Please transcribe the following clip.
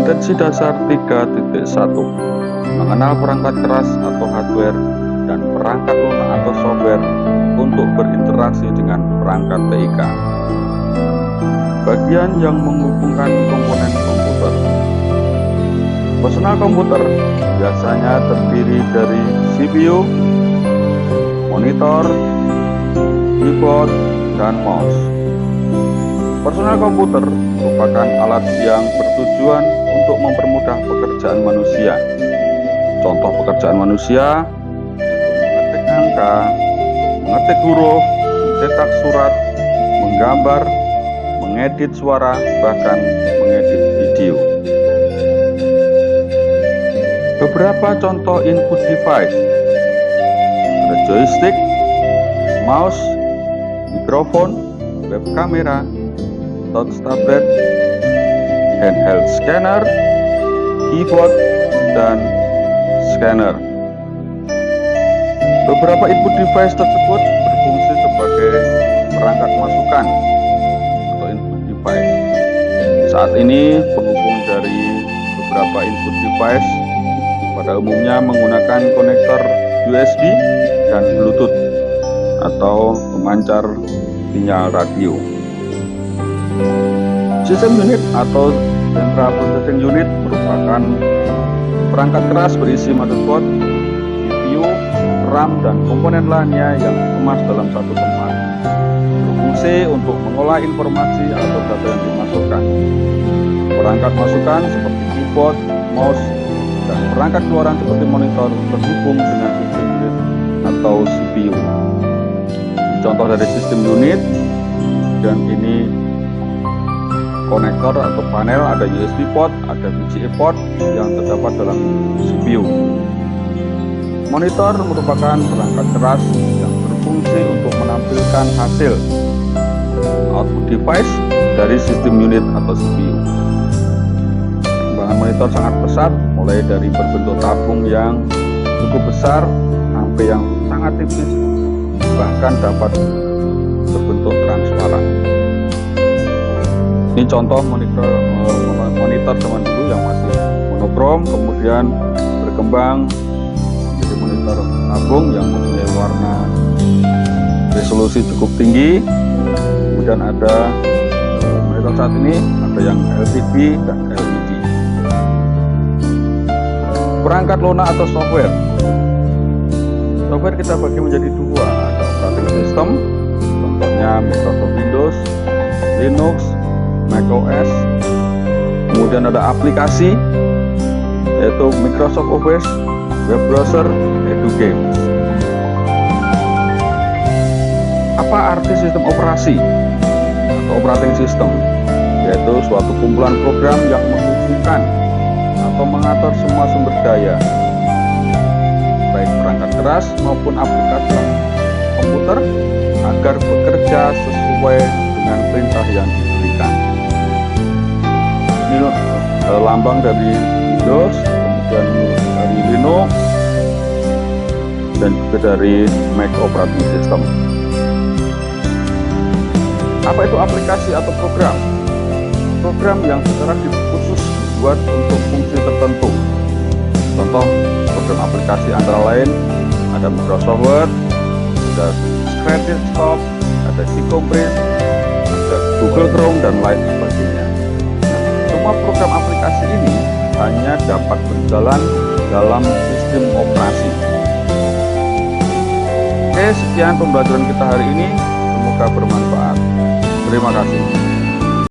Kompetensi dasar 3.1 mengenal perangkat keras atau hardware dan perangkat lunak atau software untuk berinteraksi dengan perangkat TIK. Bagian yang menghubungkan komponen komputer. Personal komputer biasanya terdiri dari CPU, monitor, keyboard, dan mouse. Personal komputer merupakan alat yang bertujuan untuk mempermudah pekerjaan manusia. Contoh pekerjaan manusia yaitu mengetik angka, mengetik huruf, mencetak surat, menggambar, mengedit suara, bahkan mengedit video. Beberapa contoh input device: ada joystick, mouse, mikrofon, web kamera, touch tablet, handheld scanner, keyboard, dan scanner. Beberapa input device tersebut berfungsi sebagai perangkat masukan atau input device. Saat ini penghubung dari beberapa input device pada umumnya menggunakan konektor USB dan Bluetooth atau pemancar sinyal radio. Sistem unit atau Central Processing Unit merupakan perangkat keras berisi motherboard, CPU, RAM, dan komponen lainnya yang dikemas dalam satu tempat. Berfungsi untuk mengolah informasi atau data yang dimasukkan. Perangkat masukan seperti keyboard, mouse, dan perangkat keluaran seperti monitor terhubung dengan sistem unit atau CPU. Contoh dari sistem unit, dan ini konektor atau panel, ada USB port, ada VGA port yang terdapat dalam CPU. Monitor merupakan perangkat keras yang berfungsi untuk menampilkan hasil output device dari sistem unit atau CPU. Perkembangan monitor sangat pesat, mulai dari berbentuk tabung yang cukup besar sampai yang sangat tipis, bahkan dapat berbentuk transparan. Ini contoh monitor zaman dulu yang masih monokrom, kemudian berkembang menjadi monitor tabung yang mempunyai warna resolusi cukup tinggi. Kemudian ada monitor saat ini ada yang LCD dan LED. Perangkat lunak atau software. Software kita bagi menjadi dua, ada operating system, contohnya Microsoft Windows, Linux, macOS. Kemudian ada aplikasi yaitu Microsoft Office, web browser, yaitu games. Apa arti sistem operasi atau operating system? Yaitu suatu kumpulan program yang menghubungkan atau mengatur semua sumber daya, baik perangkat keras maupun aplikasi komputer, agar bekerja sesuai dengan perintah yang diberikan. Ini lambang dari Windows, kemudian dari Linux, dan juga dari Mac operating system. Apa itu aplikasi atau program? Program yang secara khusus dibuat untuk fungsi tertentu. Contoh program aplikasi antara lain ada Microsoft Word, ada Scratch, ada C-Compress, ada Google Chrome, dan lain sebagainya. Semua program aplikasi ini hanya dapat berjalan dalam sistem operasi. Oke, sekian pembelajaran kita hari ini. Semoga bermanfaat. Terima kasih.